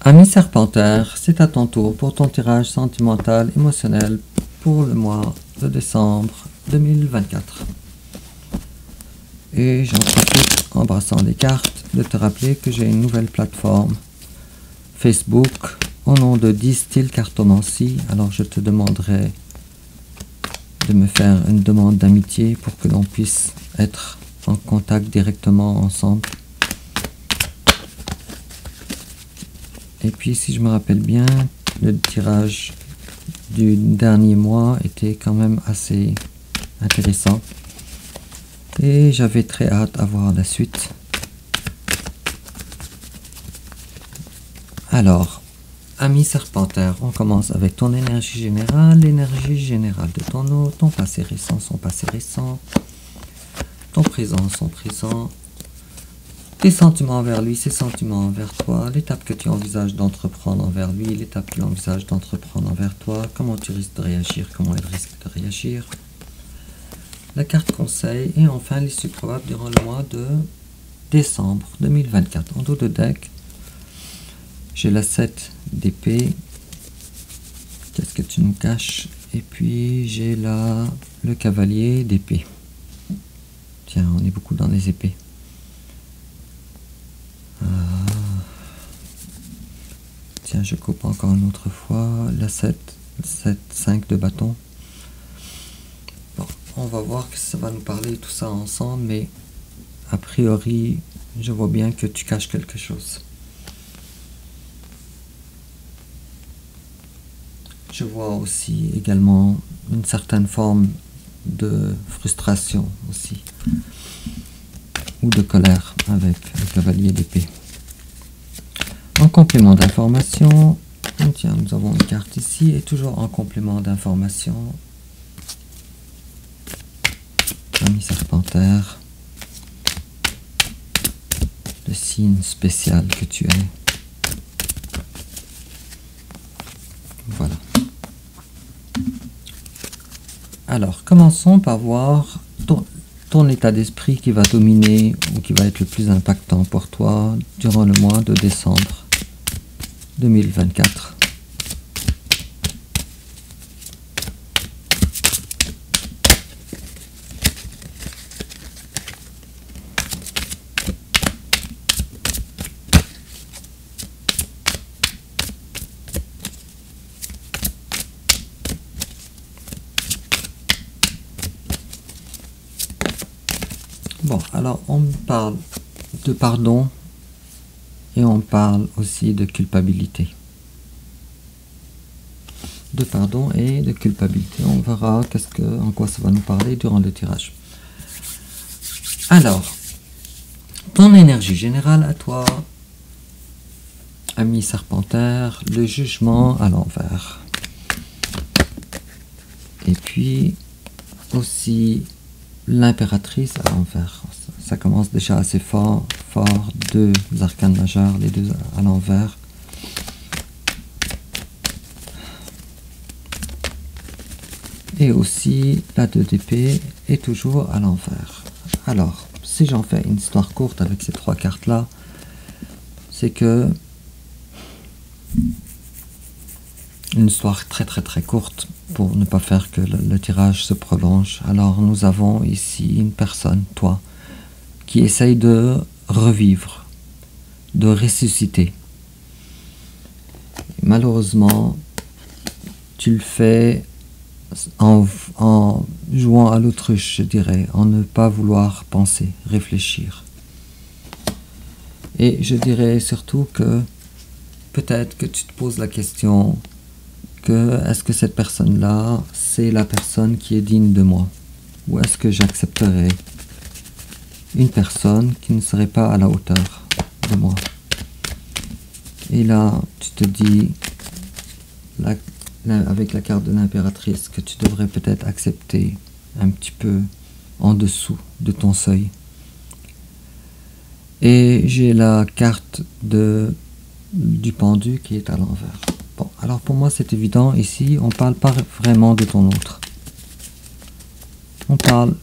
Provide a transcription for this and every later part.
Ami Serpentaire, c'est à ton tour pour ton tirage sentimental émotionnel pour le mois de décembre 2024. Et j'en profite, en brassant les cartes, de te rappeler que j'ai une nouvelle plateforme Facebook au nom de Distil Cartomancie. Alors je te demanderai de me faire une demande d'amitié pour que l'on puisse être en contact directement ensemble. Et puis si je me rappelle bien, le tirage du dernier mois était quand même assez intéressant. Et j'avais très hâte à voir la suite. Alors, ami Serpentaire, on commence avec ton énergie générale, l'énergie générale de ton hôte, ton passé récent, son passé récent, ton présent, son présent, tes sentiments envers lui, ses sentiments envers toi, l'étape que tu envisages d'entreprendre envers lui, l'étape qu'il envisage d'entreprendre envers toi, comment tu risques de réagir, comment il risque de réagir, la carte conseil et enfin l'issue probable durant le mois de décembre 2024. En dos de deck, j'ai la 7 d'épée, qu'est-ce que tu nous caches, et puis j'ai là le cavalier d'épée. Tiens, on est beaucoup dans les épées. Tiens, je coupe encore une autre fois. La 7, 5 de bâton. Bon, on va voir que ça va nous parler tout ça ensemble, mais a priori, je vois bien que tu caches quelque chose. Je vois aussi également une certaine forme de frustration aussi, ou de colère avec le cavalier d'épée. En complément d'information, tiens, nous avons une carte ici, et toujours en complément d'information, ami Serpentaire, le signe spécial que tu es. Voilà. Alors, commençons par voir ton état d'esprit qui va dominer ou qui va être le plus impactant pour toi durant le mois de décembre 2024. Bon, alors on parle de pardon et on parle aussi de culpabilité. De pardon et de culpabilité. On verra en quoi ça va nous parler durant le tirage. Alors, ton énergie générale à toi, ami Serpentaire, le jugement à l'envers. Et puis aussi l'impératrice à l'envers. Ça commence déjà assez fort, deux arcanes majeures, les deux à l'envers. Et aussi la 2 d'épée est toujours à l'envers. Alors, si j'en fais une histoire courte avec ces 3 cartes-là, c'est que une histoire très courte pour ne pas faire que le tirage se prolonge. Alors nous avons ici une personne, toi, qui essaye de revivre, de ressusciter. Et malheureusement, tu le fais en jouant à l'autruche, je dirais, en ne pas vouloir penser, réfléchir. Et je dirais surtout que peut-être que tu te poses la question que est-ce que cette personne-là, c'est la personne qui est digne de moi? Ou est-ce que j'accepterais une personne qui ne serait pas à la hauteur de moi? Et là, tu te dis, avec la carte de l'impératrice, que tu devrais peut-être accepter un petit peu en dessous de ton seuil. Et j'ai la carte du pendu qui est à l'envers. Bon, alors pour moi c'est évident, ici on parle pas vraiment de ton autre. On parle,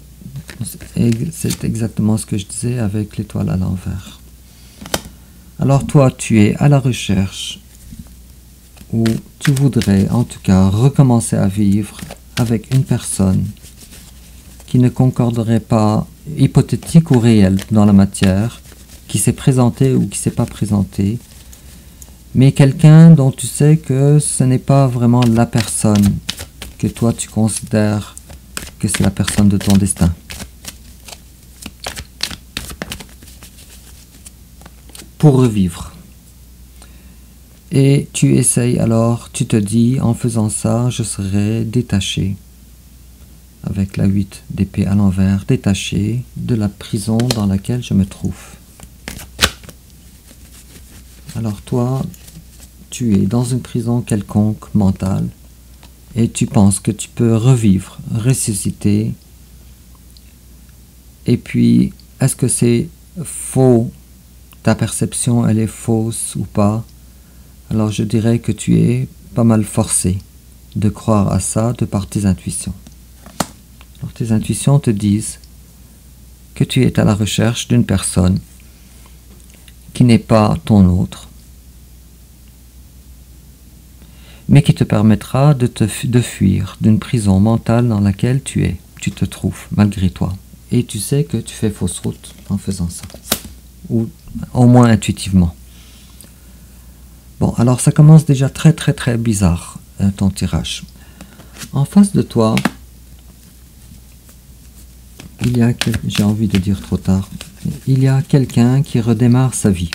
c'est exactement ce que je disais avec l'étoile à l'envers. Alors toi tu es à la recherche où tu voudrais en tout cas recommencer à vivre avec une personne qui ne concorderait pas, hypothétique ou réelle dans la matière, qui s'est présentée ou qui ne s'est pas présentée, mais quelqu'un dont tu sais que ce n'est pas vraiment la personne que toi tu considères que c'est la personne de ton destin. Pour revivre. Et tu essayes alors, tu te dis, en faisant ça, je serai détaché, avec la 8 d'épée à l'envers, détaché de la prison dans laquelle je me trouve. Alors toi, tu es dans une prison quelconque mentale, et tu penses que tu peux revivre, ressusciter, et puis, est-ce que c'est faux? Ta perception, elle est fausse ou pas? Alors je dirais que tu es pas mal forcé de croire à ça de par tes intuitions. Alors tes intuitions te disent que tu es à la recherche d'une personne qui n'est pas ton autre, mais qui te permettra de fuir d'une prison mentale dans laquelle tu te trouves malgré toi. Et tu sais que tu fais fausse route en faisant ça, ou au moins intuitivement. Bon, alors ça commence déjà très bizarre, ton tirage. En face de toi, il y a, j'ai envie de dire trop tard, il y a quelqu'un qui redémarre sa vie.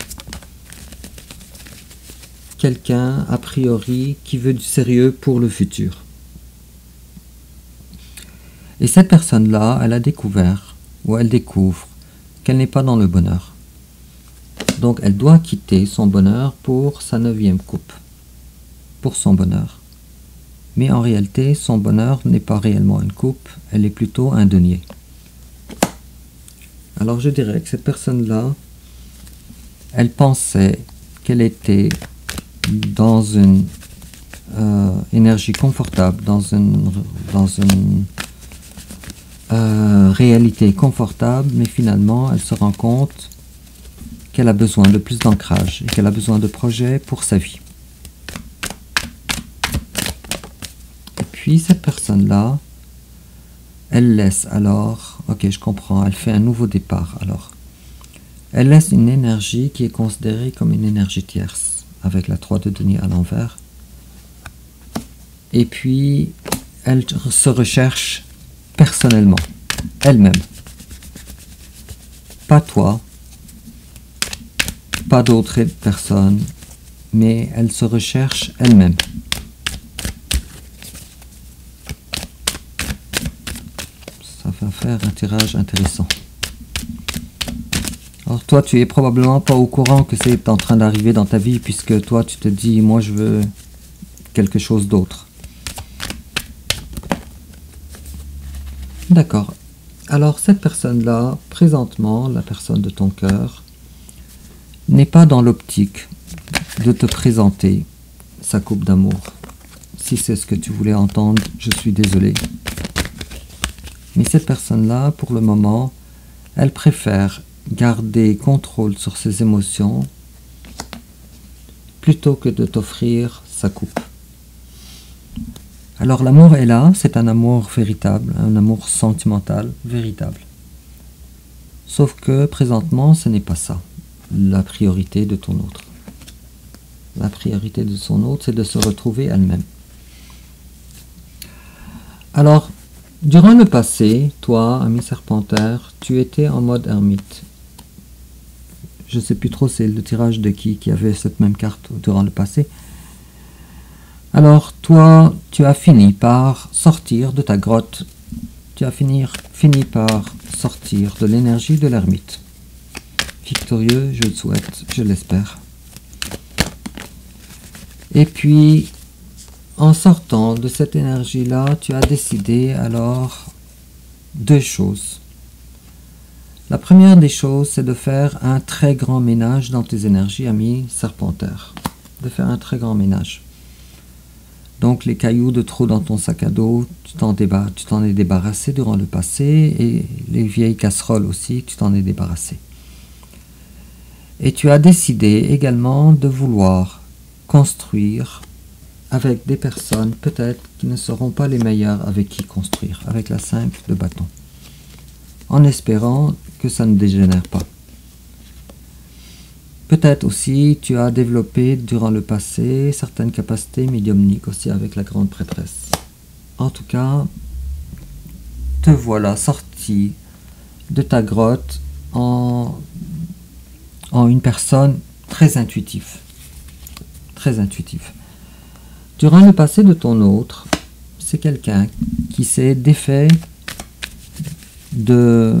Quelqu'un, a priori, qui veut du sérieux pour le futur. Et cette personne-là, elle a découvert, ou elle découvre, qu'elle n'est pas dans le bonheur. Donc elle doit quitter son bonheur pour sa 9e coupe, pour son bonheur. Mais en réalité, son bonheur n'est pas réellement une coupe, elle est plutôt un denier. Alors je dirais que cette personne-là, elle pensait qu'elle était dans une énergie confortable, dans une réalité confortable, mais finalement elle se rend compte qu'elle a besoin de plus d'ancrage et qu'elle a besoin de projets pour sa vie. Et puis cette personne-là, elle laisse alors, ok je comprends, elle fait un nouveau départ alors. Elle laisse une énergie qui est considérée comme une énergie tierce, avec la 3 de denier à l'envers. Et puis elle se recherche personnellement, elle-même. Pas toi, pas d'autres personnes, mais elle se recherche elle-même. Ça va faire un tirage intéressant. Alors toi, tu es probablement pas au courant que c'est en train d'arriver dans ta vie, puisque toi, tu te dis, moi, je veux quelque chose d'autre. D'accord. Alors, cette personne-là, présentement, la personne de ton cœur, n'est pas dans l'optique de te présenter sa coupe d'amour. Si c'est ce que tu voulais entendre, je suis désolé. Mais cette personne-là, pour le moment, elle préfère garder contrôle sur ses émotions plutôt que de t'offrir sa coupe. Alors l'amour est là, c'est un amour véritable, un amour sentimental véritable. Sauf que présentement, ce n'est pas ça, la priorité de ton autre. La priorité de son autre, c'est de se retrouver elle-même. Alors, durant le passé, toi, ami Serpentaire, tu étais en mode ermite. Je ne sais plus trop c'est le tirage de qui avait cette même carte durant le passé. Alors, toi, tu as fini par sortir de ta grotte. Tu as fini par sortir de l'énergie de l'ermite. Victorieux, je le souhaite, je l'espère. Et puis, en sortant de cette énergie-là, tu as décidé alors 2 choses. La première des choses, c'est de faire un très grand ménage dans tes énergies, ami Serpentaire. De faire un très grand ménage. Donc les cailloux de trop dans ton sac à dos, tu t'en es débarrassé durant le passé, et les vieilles casseroles aussi, tu t'en es débarrassé. Et tu as décidé également de vouloir construire avec des personnes peut-être qui ne seront pas les meilleures avec qui construire, avec la 5 de bâton, en espérant que ça ne dégénère pas. Peut-être aussi tu as développé durant le passé certaines capacités médiumniques aussi avec la grande prêtresse. En tout cas, te voilà sorti de ta grotte en une personne très intuitive. Très intuitive. Durant le passé de ton autre, c'est quelqu'un qui s'est défait de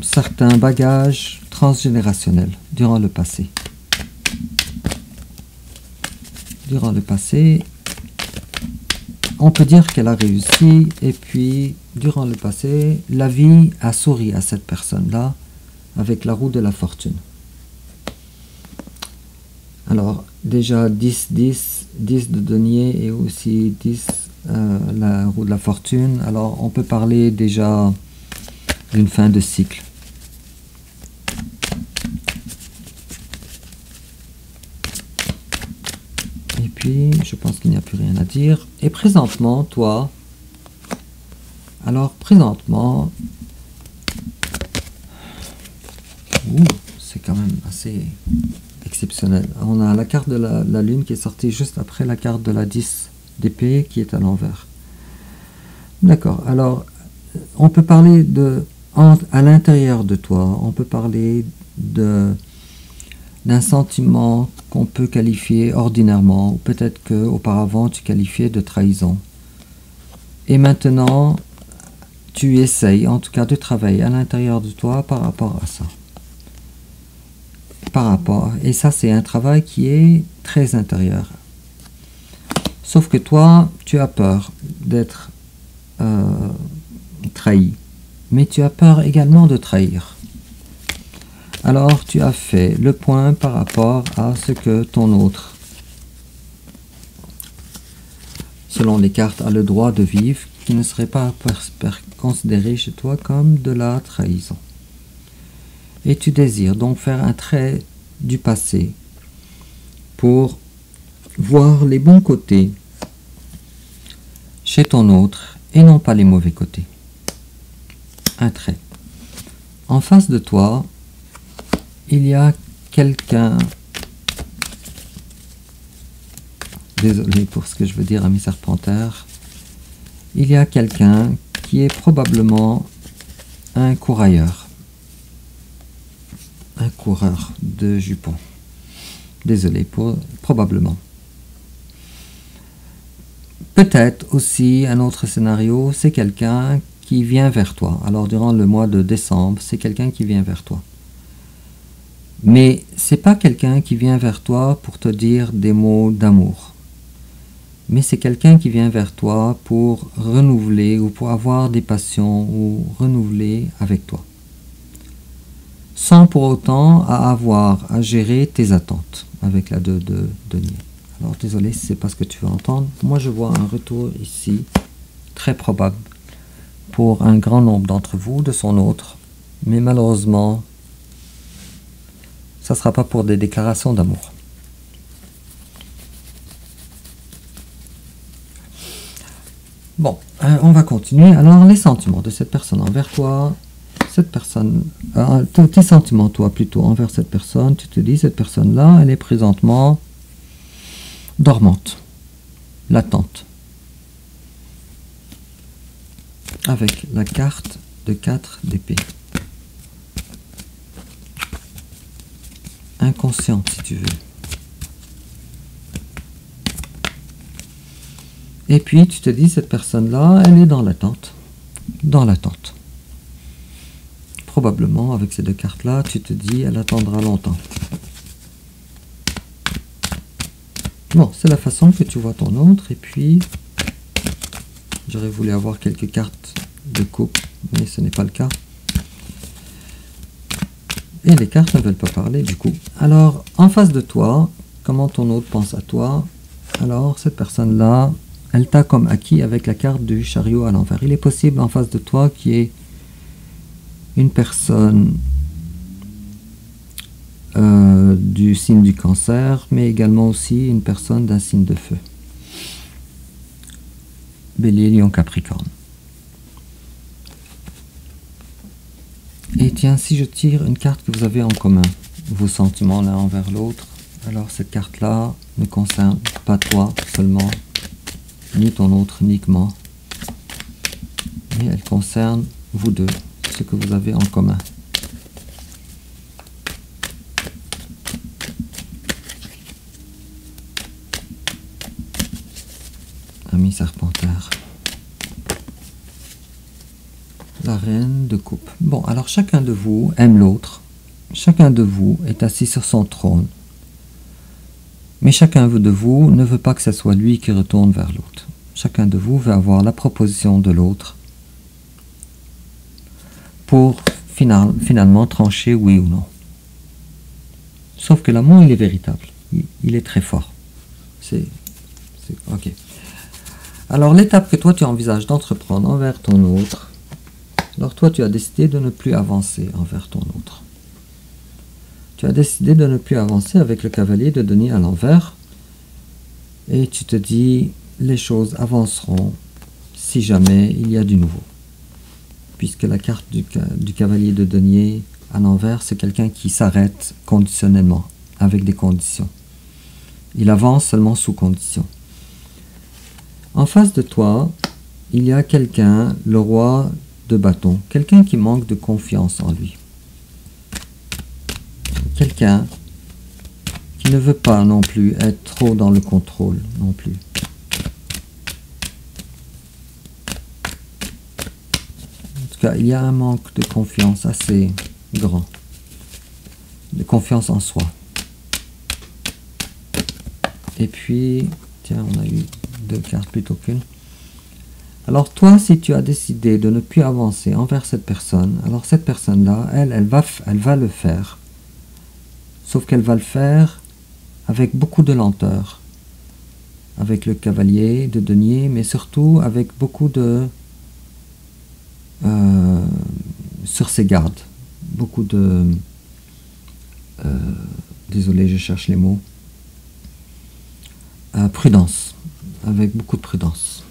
certains bagages transgénérationnels durant le passé. Durant le passé, on peut dire qu'elle a réussi, et puis durant le passé, la vie a souri à cette personne-là avec la roue de la fortune. Alors, déjà 10, 10, 10 de denier et aussi 10, la roue de la fortune. Alors, on peut parler déjà d'une fin de cycle. Et puis, je pense qu'il n'y a plus rien à dire. Et présentement, toi, alors présentement, c'est quand même assez exceptionnel. On a la carte de la lune qui est sortie juste après la carte de la 10 d'épée qui est à l'envers. D'accord, alors on peut parler à l'intérieur de toi, on peut parler d'un sentiment qu'on peut qualifier ordinairement, ou peut-être qu'auparavant tu qualifiais de trahison. Et maintenant, tu essayes en tout cas de travailler à l'intérieur de toi par rapport à ça. Et ça, c'est un travail qui est très intérieur. Sauf que toi, tu as peur d'être trahi, mais tu as peur également de trahir. Alors, tu as fait le point par rapport à ce que ton autre, selon les cartes, a le droit de vivre, qui ne serait pas considéré chez toi comme de la trahison. Et tu désires donc faire un trait du passé pour voir les bons côtés chez ton autre et non pas les mauvais côtés. Un trait. En face de toi, il y a quelqu'un, désolé pour ce que je veux dire, ami Serpentaire, il y a quelqu'un qui est probablement un courailleur. Un coureur de jupons. Désolé, probablement. Peut-être aussi un autre scénario, c'est quelqu'un qui vient vers toi. Alors durant le mois de décembre, c'est quelqu'un qui vient vers toi. Mais c'est pas quelqu'un qui vient vers toi pour te dire des mots d'amour. Mais c'est quelqu'un qui vient vers toi pour renouveler ou pour avoir des passions ou renouveler avec toi, sans pour autant avoir à gérer tes attentes avec la 2 de denier. Alors désolé si c'est pas ce que tu veux entendre. Moi je vois un retour ici, très probable, pour un grand nombre d'entre vous, de son autre. Mais malheureusement, ça ne sera pas pour des déclarations d'amour. Bon, on va continuer. Alors les sentiments de cette personne envers toi. Cette personne, tes sentiments, toi, plutôt, envers cette personne, tu te dis, cette personne-là, elle est présentement dormante, latente. Avec la carte de 4 d'épée. Inconsciente, si tu veux. Et puis, tu te dis, cette personne-là, elle est dans l'attente. Dans l'attente. Probablement, avec ces 2 cartes-là, tu te dis, elle attendra longtemps. Bon, c'est la façon que tu vois ton autre. Et puis, j'aurais voulu avoir quelques cartes de coupe, mais ce n'est pas le cas. Et les cartes ne veulent pas parler, du coup. Alors, en face de toi, comment ton autre pense à toi? Alors, cette personne-là, elle t'a comme acquis avec la carte du chariot à l'envers. Il est possible en face de toi qu'il y ait une personne du signe du Cancer, mais également aussi une personne d'un signe de feu. Bélier, Lion, Capricorne. Et tiens, si je tire une carte que vous avez en commun, vos sentiments l'un envers l'autre, alors cette carte-là ne concerne pas toi seulement, ni ton autre uniquement, mais elle concerne vous deux, ce que vous avez en commun. Ami Serpentaire. La reine de coupe. Bon, alors chacun de vous aime l'autre. Chacun de vous est assis sur son trône. Mais chacun de vous ne veut pas que ce soit lui qui retourne vers l'autre. Chacun de vous veut avoir la proposition de l'autre pour finalement trancher oui ou non. Sauf que l'amour, il est véritable. Il est très fort. Ok. Alors, l'étape que toi, tu envisages d'entreprendre envers ton autre, alors toi, tu as décidé de ne plus avancer envers ton autre. Tu as décidé de ne plus avancer avec le cavalier de denier à l'envers. Et tu te dis, les choses avanceront si jamais il y a du nouveau. Puisque la carte du cavalier de denier à l'envers, c'est quelqu'un qui s'arrête conditionnellement, avec des conditions. Il avance seulement sous conditions. En face de toi, il y a quelqu'un, le roi de bâton, quelqu'un qui manque de confiance en lui. Quelqu'un qui ne veut pas non plus être trop dans le contrôle non plus. En tout cas, il y a un manque de confiance assez grand, de confiance en soi. Et puis, tiens, on a eu 2 cartes plutôt qu'une. Alors toi, si tu as décidé de ne plus avancer envers cette personne, alors cette personne-là, elle va le faire. Sauf qu'elle va le faire avec beaucoup de lenteur. Avec le cavalier de denier, mais surtout avec beaucoup de... sur ses gardes. Beaucoup de... désolé, je cherche les mots. Prudence. Avec beaucoup de prudence.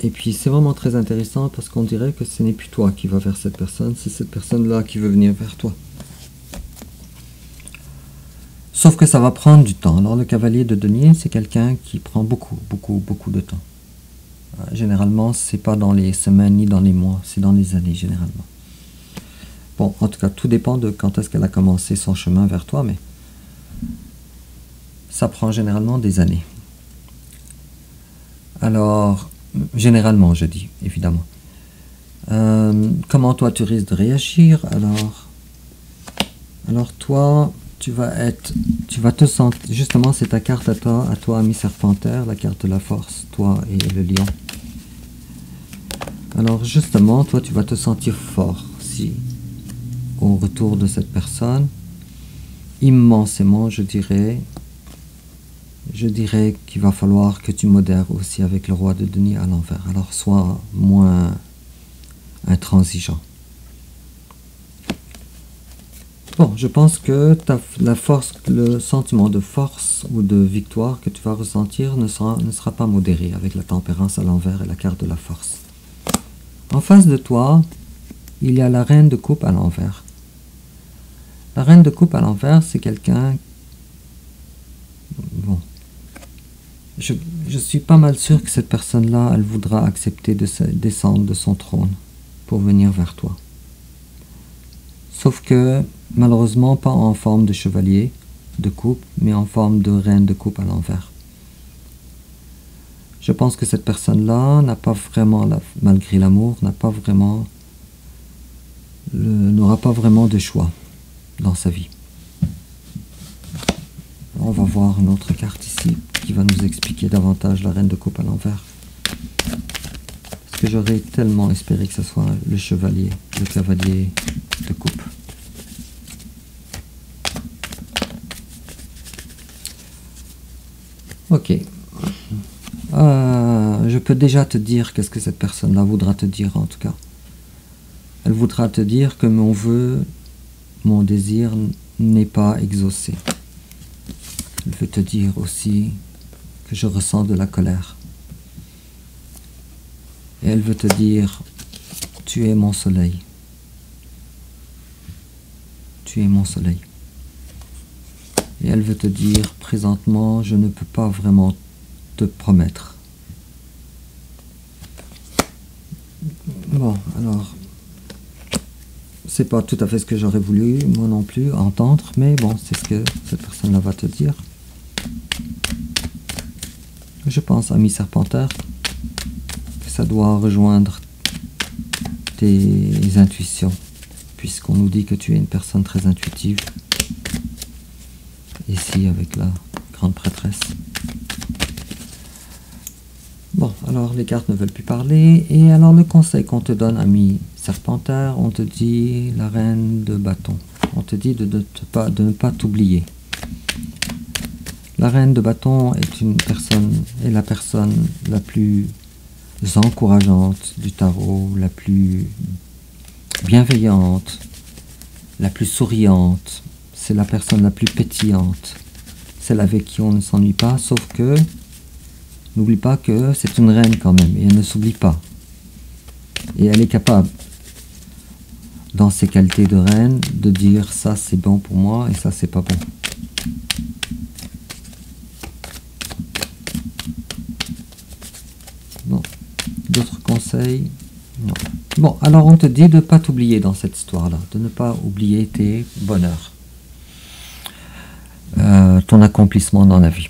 Et puis c'est vraiment très intéressant parce qu'on dirait que ce n'est plus toi qui va vers cette personne, c'est cette personne-là qui veut venir vers toi. Sauf que ça va prendre du temps. Alors le cavalier de denier, c'est quelqu'un qui prend beaucoup de temps. Généralement, c'est pas dans les semaines ni dans les mois, c'est dans les années généralement. Bon, en tout cas, tout dépend de quand est-ce qu'elle a commencé son chemin vers toi, mais ça prend généralement des années. Alors, généralement, je dis, évidemment. Comment toi tu risques de réagir? Alors toi, tu vas te sentir, justement c'est ta carte à toi ami Serpentaire, la carte de la force, toi et le lion. Alors justement, toi tu vas te sentir fort si au retour de cette personne, immensément je dirais qu'il va falloir que tu modères aussi avec le roi de denier à l'envers. Alors sois moins intransigeant. Bon, je pense que la force, le sentiment de force ou de victoire que tu vas ressentir ne sera pas modéré avec la tempérance à l'envers et la carte de la force. En face de toi, il y a la reine de coupe à l'envers. La reine de coupe à l'envers, c'est quelqu'un... Bon. Je suis pas mal sûr que cette personne-là, elle voudra accepter de descendre de son trône pour venir vers toi. Sauf que, malheureusement, pas en forme de chevalier de coupe, mais en forme de reine de coupe à l'envers. Je pense que cette personne-là n'a pas vraiment, malgré l'amour, n'aura pas vraiment de choix dans sa vie. On va voir une autre carte ici qui va nous expliquer davantage la reine de coupe à l'envers. Parce que j'aurais tellement espéré que ce soit le chevalier, le cavalier de coupe. Ok. Je peux déjà te dire qu'est-ce que cette personne-là voudra te dire en tout cas. Elle voudra te dire que mon vœu mon désir n'est pas exaucé. Elle veut te dire aussi que je ressens de la colère. Et elle veut te dire, tu es mon soleil. Tu es mon soleil. Et elle veut te dire, présentement, je ne peux pas vraiment te promettre. Bon, alors, c'est pas tout à fait ce que j'aurais voulu, moi non plus, entendre, mais bon, c'est ce que cette personne-là va te dire. Je pense, ami Serpentaire, que ça doit rejoindre tes intuitions, puisqu'on nous dit que tu es une personne très intuitive. Ici, avec la grande prêtresse. Bon, alors les cartes ne veulent plus parler. Et alors le conseil qu'on te donne, ami Serpentaire, on te dit la reine de bâton. On te dit de ne pas t'oublier. La reine de bâton est la personne la plus encourageante du tarot, la plus bienveillante, la plus souriante. C'est la personne la plus pétillante. Celle avec qui on ne s'ennuie pas, sauf que n'oublie pas que c'est une reine quand même, et elle ne s'oublie pas. Et elle est capable, dans ses qualités de reine, de dire ça c'est bon pour moi et ça c'est pas bon. Bon, d'autres conseils? Non. Bon, alors on te dit de ne pas t'oublier dans cette histoire-là, de ne pas oublier tes bonheurs, ton accomplissement dans la vie.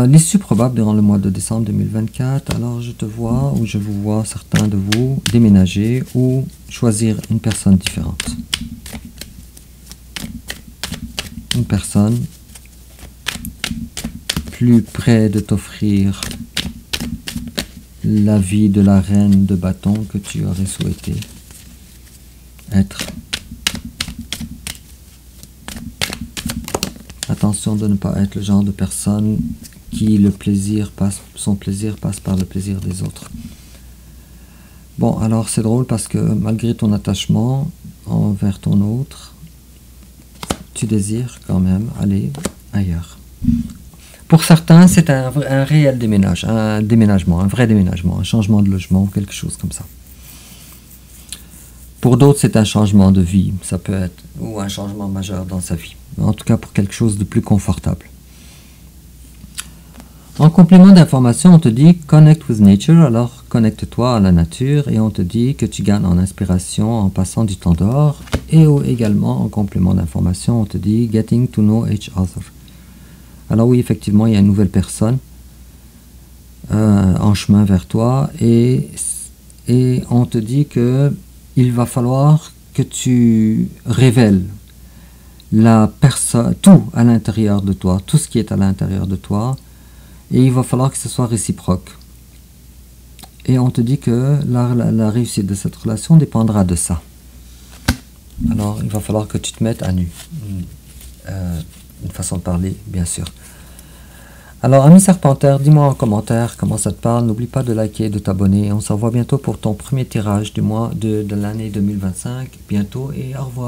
L'issue probable durant le mois de décembre 2024, alors je te vois, ou je vous vois certains de vous déménager ou choisir une personne différente. Une personne plus près de t'offrir la vie de la reine de bâton que tu aurais souhaité être. Attention de ne pas être le genre de personne qui son plaisir passe par le plaisir des autres. Bon, alors c'est drôle parce que malgré ton attachement envers ton autre, tu désires quand même aller ailleurs. Pour certains, c'est un réel déménagement, un vrai déménagement, un changement de logement, quelque chose comme ça. Pour d'autres, c'est un changement de vie, ça peut être, ou un changement majeur dans sa vie. En tout cas, pour quelque chose de plus confortable. En complément d'information, on te dit « Connect with nature », alors connecte-toi à la nature, et on te dit que tu gagnes en inspiration en passant du temps dehors, et également, en complément d'information, on te dit « Getting to know each other ». Alors oui, effectivement, il y a une nouvelle personne en chemin vers toi, et on te dit que il va falloir que tu révèles tout à l'intérieur de toi, tout ce qui est à l'intérieur de toi, et il va falloir que ce soit réciproque. Et on te dit que la réussite de cette relation dépendra de ça. Alors, il va falloir que tu te mettes à nu. Une façon de parler, bien sûr. Alors, ami Serpentaire, dis-moi en commentaire comment ça te parle. N'oublie pas de liker, de t'abonner. On se revoit bientôt pour ton premier tirage du mois de l'année 2025. Bientôt et au revoir.